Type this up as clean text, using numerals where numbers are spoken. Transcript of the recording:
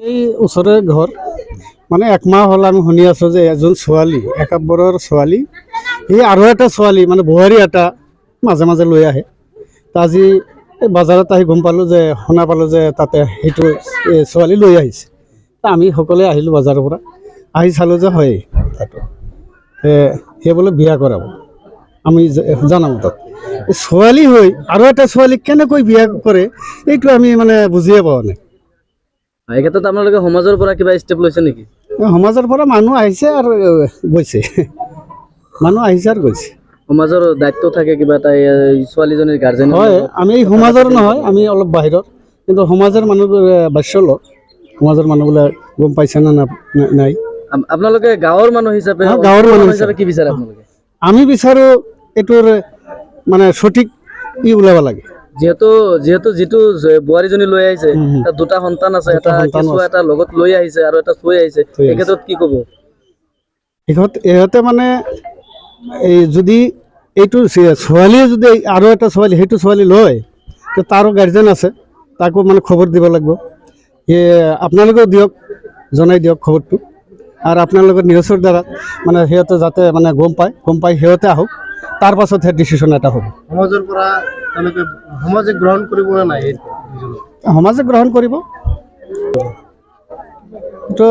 এই ওচৰৰে ঘৰ মানে একমাহ হ'ল আমি শুনি আছোঁ যে এজন ছোৱালী একাব্বৰৰ ছোৱালী সি আৰু এটা ছোৱালী মানে বোৱাৰী এটা মাজে মাজে লৈ আহে। তো আজি এই বজাৰত আহি গম পালোঁ যে শুনা পালোঁ যে তাতে সেইটো ছোৱালী লৈ আহিছে। তো আমি সকলোৱে আহিলোঁ বজাৰৰ পৰা, আহি চালোঁ যে হয় তাতো সেই বোলে বিয়া কৰাব। আমি জানাম তাত ছোৱালী হৈ আৰু এটা ছোৱালীক কেনেকৈ বিয়া কৰে এইটো আমি মানে বুজিয়ে পোৱা নাই। এই ক্ষেত্ৰত আপোনালোকে সমাজৰ পৰা কিবা ষ্টেপ লৈছে নেকি? সমাজৰ পৰা মানুহ আহিছে আৰু গৈছে, মানুহ আহিছে আৰু গৈছে। সমাজৰ দায়িত্ব থাকে কিবা এটা এই ছোৱালীজনীৰ গাৰ্জেন হয়, আমি সমাজৰ নহয়, আমি অলপ বাহিৰত, কিন্তু সমাজৰ মানুহবোৰ বাচ্য লোক, সমাজৰ মানুহবিলাক গম পাইছে না নাই। আপোনালোকে গাঁৱৰ মানুহ হিচাপে গাঁৱৰ মানুহ হিচাপে কি বিচাৰে আপোনালোকে? আমি বিচাৰোঁ এইটোৰ মানে সঠিক ওলাব লাগে। যিহেতু যিটো বোৱাৰীজনী লৈ আহিছে তাত দুটা সন্তান আছে, এটা কেঁচুৱা এটা লগত লৈ আহিছে আৰু এটা থৈ আহিছে, এই ক্ষেত্ৰত কি ক'ব? ইহঁতে মানে এই যদি এইটো ছোৱালীয়ে যদি আৰু এটা ছোৱালী সেইটো ছোৱালী লয়, তো তাৰো গাৰ্জেন আছে, তাকো মানে খবৰ দিব লাগিব। আপোনালোকেও দিয়ক, জনাই দিয়ক খবৰটো, আৰু আপোনালোকৰ নিউজৰ দ্বাৰা মানে সিহঁতে যাতে মানে গম পায় সিহঁতে আহক, তাৰ পাছতহে ডিচিশ্যন এটা হ'ব। সমাজৰ পৰা তেওঁলোকে সমাজে গ্ৰহণ কৰিব নে নাই? সমাজে গ্ৰহণ কৰিব। তো